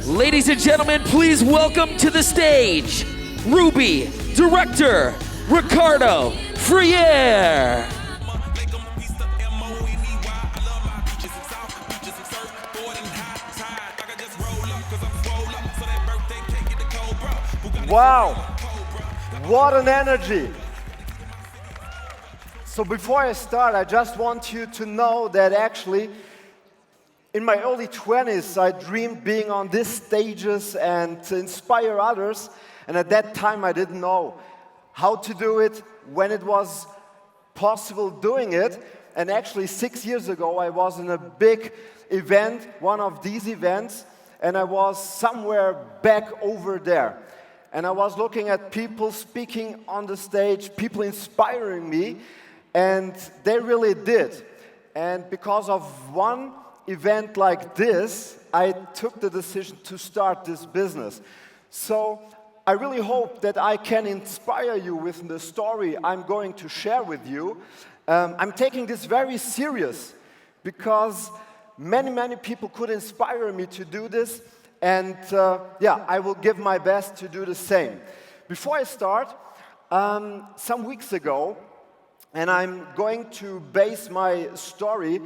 Ladies and gentlemen, please welcome to the stage, Ruby Director Ricardo Freire. Wow, what an energy. So before I start, I just want you to know that actually in my early 20s, I dreamed being on these stages and to inspire others. And at that time, I didn't know how to do it, when it was possible doing it. And actually 6 years ago, I was in a big event, one of these events, and I was somewhere back over there. And I was looking at people speaking on the stage, people inspiring me, and they really did. And because of one event like this, I took the decision to start this business. So I really hope that I can inspire you with the story I'm going to share with you. I'm taking this very serious because many people could inspire me to do this. And I will give my best to do the same. Before I start, some weeks ago, and I'm going to base my story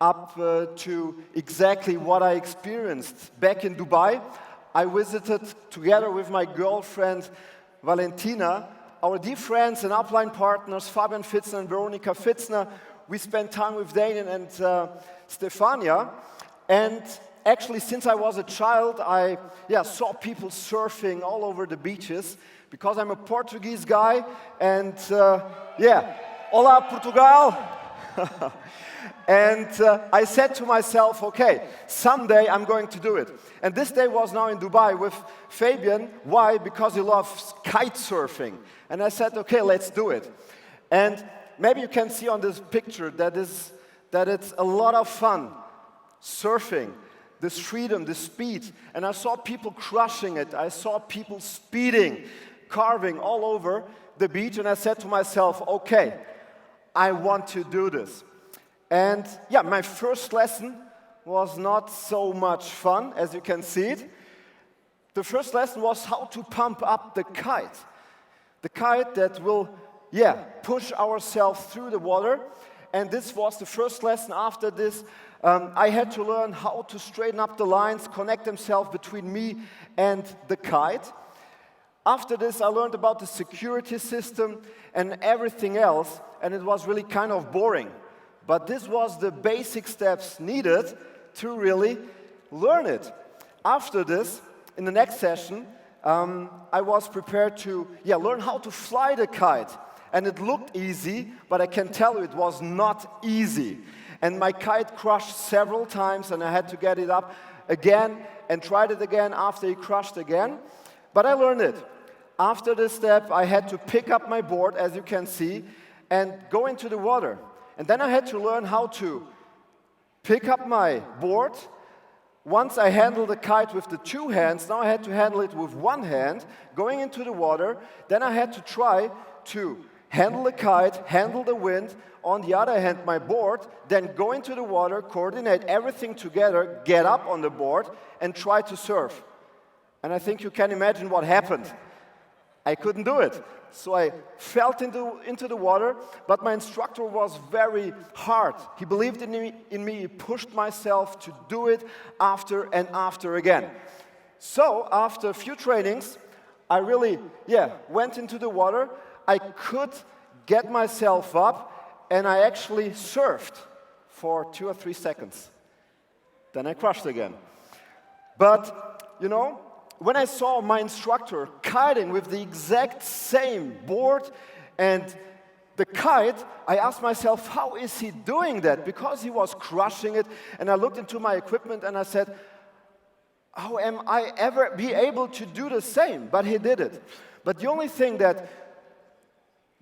up to exactly what I experienced back in Dubai. I visited together with my girlfriend Valentina, our dear friends and upline partners Fabian Fitzner and Veronika Fitzner. We spent time with Daniel and Stefania, and actually, since I was a child, I saw people surfing all over the beaches because I'm a Portuguese guy, and hola Portugal! And I said to myself, okay, someday I'm going to do it. And this day was now in Dubai with Fabian. Why? Because he loves kite surfing. And I said, okay, let's do it. And maybe you can see on this picture that it's a lot of fun surfing. This freedom, this speed, and I saw people crushing it. I saw people speeding, carving all over the beach, and I said to myself, okay, I want to do this. And my first lesson was not so much fun, as you can see it. The first lesson was how to pump up the kite. The kite that will, push ourselves through the water. And this was the first lesson. After this, I had to learn how to straighten up the lines, connect themselves between me and the kite. After this, I learned about the security system and everything else, and it was really kind of boring. But this was the basic steps needed to really learn it. After this, in the next session, I was prepared to learn how to fly the kite. And it looked easy, but I can tell you it was not easy. And my kite crashed several times, and I had to get it up again and tried it again after it crashed again. But I learned it. After this step, I had to pick up my board, as you can see, and go into the water. And then I had to learn how to pick up my board. Once I handled the kite with the two hands, now I had to handle it with one hand, going into the water. Then I had to try to handle the kite, handle the wind, on the other hand my board, then go into the water, coordinate everything together, get up on the board, and try to surf. And I think you can imagine what happened. I couldn't do it. So I fell into the water, but my instructor was very hard. He believed in me, he pushed myself to do it after and after again. So after a few trainings, I really, went into the water. I could get myself up, and I actually surfed for 2 or 3 seconds. Then I crashed again. But, when I saw my instructor kiting with the exact same board and the kite, I asked myself, how is he doing that? Because he was crushing it, and I looked into my equipment and I said, how am I ever be able to do the same? But he did it. But the only thing that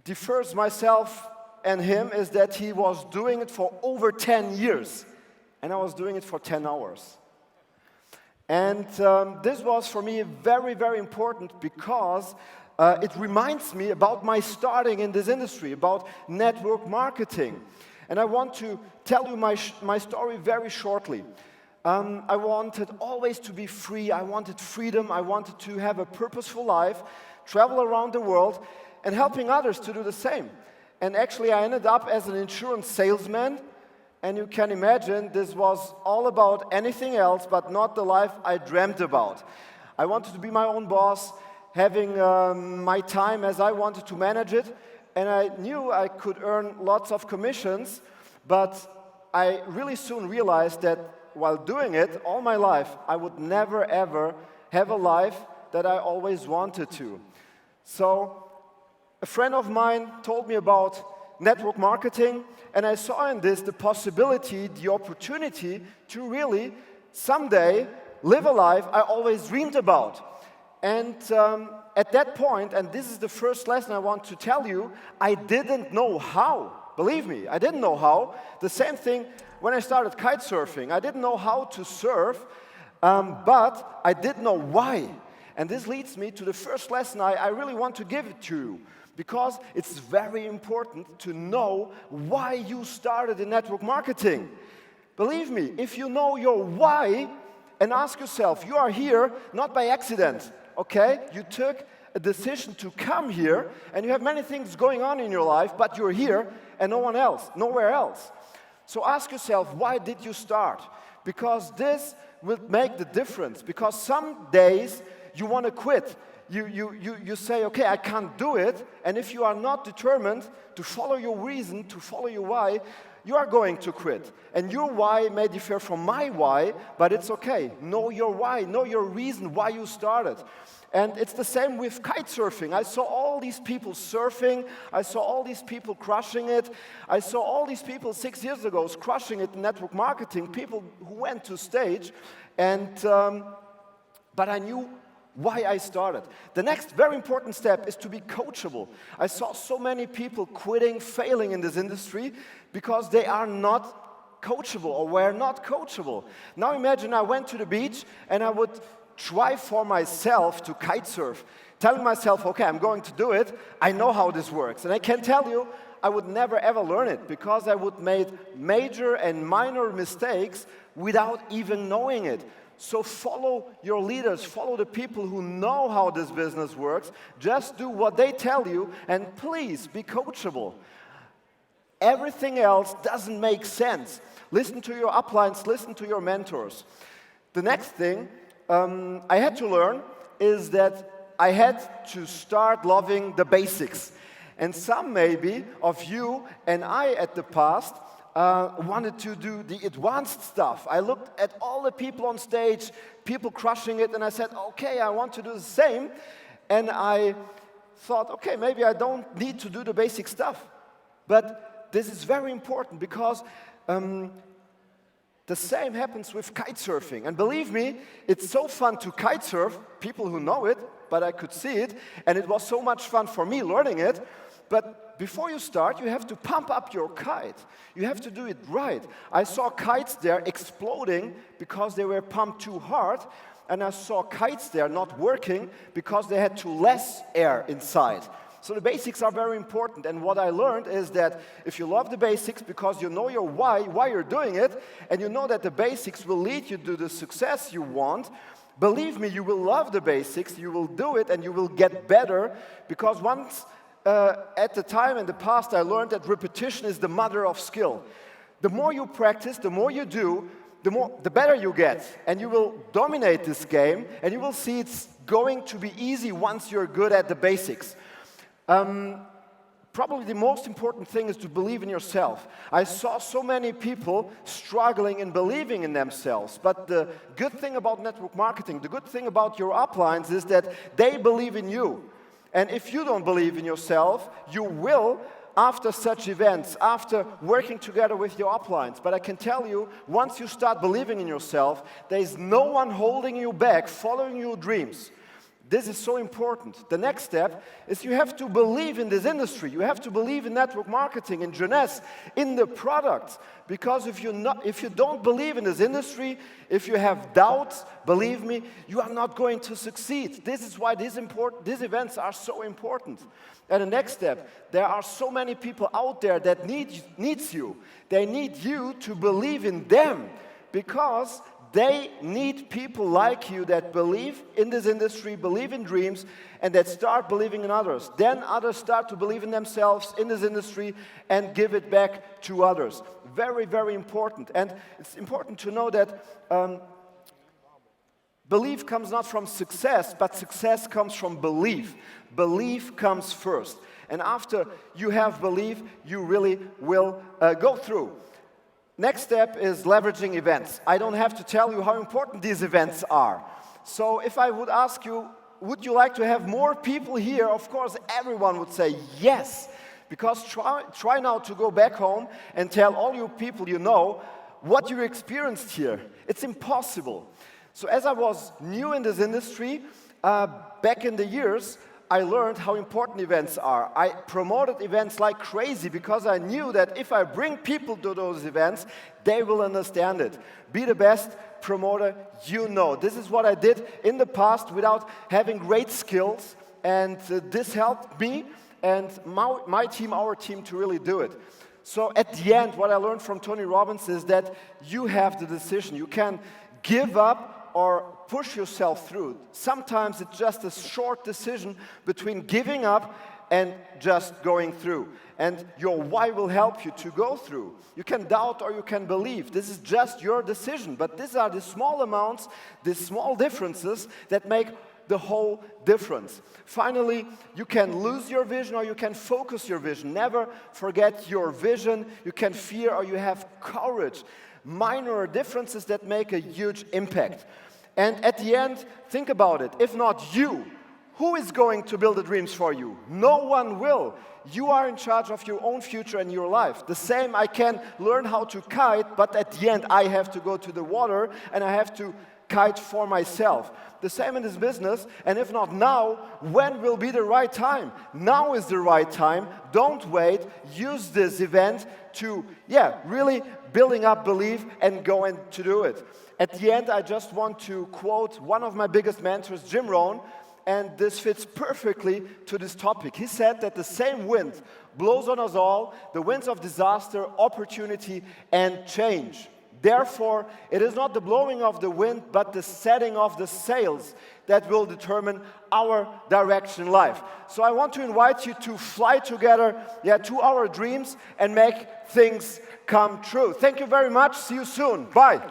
differs myself and him is that he was doing it for over 10 years, and I was doing it for 10 hours. And this was for me very important because it reminds me about my starting in this industry, about network marketing. And I want to tell you my story very shortly. I wanted always to be free. I wanted freedom. I wanted to have a purposeful life, travel around the world, and helping others to do the same. And actually, I ended up as an insurance salesman. And you can imagine this was all about anything else, but not the life I dreamt about. I wanted to be my own boss, having my time as I wanted to manage it. And I knew I could earn lots of commissions, but I really soon realized that while doing it all my life, I would never ever have a life that I always wanted to. So a friend of mine told me about network marketing, and I saw in this the possibility, the opportunity to really someday live a life I always dreamed about. And at that point, and this is the first lesson I want to tell you, I didn't know how. Believe me, I didn't know how. The same thing when I started kite surfing. I didn't know how to surf, but I did know why. And this leads me to the first lesson I really want to give it to you. Because it's very important to know why you started in network marketing. Believe me, if you know your why, and ask yourself, you are here not by accident, okay? You took a decision to come here, and you have many things going on in your life, but you're here and no one else, nowhere else. So ask yourself, why did you start? Because this will make the difference. Because some days you want to quit. You say, okay, I can't do it, and if you are not determined to follow your reason, to follow your why, you are going to quit. And your why may differ from my why, but it's okay. Know your why, know your reason why you started. And it's the same with kite surfing. I saw all these people surfing, I saw all these people crushing it, I saw all these people 6 years ago crushing it in network marketing, people who went to stage, and but I knew why I started. The next very important step is to be coachable. I saw so many people quitting, failing in this industry because they are not coachable or were not coachable. Now imagine I went to the beach and I would try for myself to kite surf, telling myself, okay, I'm going to do it. I know how this works. And I can tell you, I would never ever learn it because I would make major and minor mistakes without even knowing it. So follow your leaders, follow the people who know how this business works. Just do what they tell you, and please be coachable. Everything else doesn't make sense. Listen to your uplines, listen to your mentors. The next thing I had to learn is that I had to start loving the basics. And some maybe of you and I at the past wanted to do the advanced stuff. I looked at all the people on stage, people crushing it, and I said, okay, I want to do the same. And I thought, okay, maybe I don't need to do the basic stuff. But this is very important because the same happens with kite surfing. And believe me, it's so fun to kite surf, people who know it, but I could see it, and it was so much fun for me learning it. But before you start, you have to pump up your kite. You have to do it right. I saw kites there exploding because they were pumped too hard, and I saw kites there not working because they had too less air inside. So the basics are very important, and what I learned is that if you love the basics because you know your why you're doing it, and you know that the basics will lead you to the success you want, believe me, you will love the basics, you will do it, and you will get better, because once at the time in the past, I learned that repetition is the mother of skill. The more you practice, the more you do, the better you get. And you will dominate this game, and you will see it's going to be easy once you're good at the basics. Probably the most important thing is to believe in yourself. I saw so many people struggling in believing in themselves. But the good thing about network marketing, the good thing about your uplines is that they believe in you. And if you don't believe in yourself, you will after such events, after working together with your uplines. But I can tell you, once you start believing in yourself, there is no one holding you back, following your dreams. This is so important. The next step is you have to believe in this industry. You have to believe in network marketing, in Jeunesse, in the products. Because if you don't believe in this industry, if you have doubts, believe me, you are not going to succeed. This is why these events are so important. And the next step, there are so many people out there that needs you. They need you to believe in them, because They need people like you that believe in this industry, believe in dreams, and that start believing in others. Then others start to believe in themselves, in this industry, and give it back to others. Very, very important. And it's important to know that belief comes not from success, but success comes from belief. Belief comes first. And after you have belief, you really will go through. Next step is leveraging events. I don't have to tell you how important these events are. So if I would ask you, would you like to have more people here? Of course, everyone would say yes. Because try now to go back home and tell all you people you know what you experienced here. It's impossible. So as I was new in this industry, back in the years, I learned how important events are. I promoted events like crazy because I knew that if I bring people to those events, they will understand it. Be the best promoter you know. This is what I did in the past without having great skills, and this helped me and my team, our team, to really do it. So at the end, what I learned from Tony Robbins is that you have the decision. You can give up or push yourself through. Sometimes it's just a short decision between giving up and just going through. And your why will help you to go through. You can doubt or you can believe. This is just your decision. But these are the small amounts, the small differences that make the whole difference. Finally, you can lose your vision or you can focus your vision. Never forget your vision. You can fear or you have courage. Minor differences that make a huge impact. And at the end, think about it. If not you, who is going to build the dreams for you? No one will. You are in charge of your own future and your life. The same, I can learn how to kite, but at the end I have to go to the water and I have to kite for myself. The same in this business, and if not now, when will be the right time? Now is the right time. Don't wait. Use this event to, really building up belief and going to do it. At the end, I just want to quote one of my biggest mentors, Jim Rohn, and this fits perfectly to this topic. He said that the same wind blows on us all, the winds of disaster, opportunity, and change. Therefore, it is not the blowing of the wind, but the setting of the sails that will determine our direction in life. So I want to invite you to fly together, to our dreams and make things come true. Thank you very much. See you soon. Bye.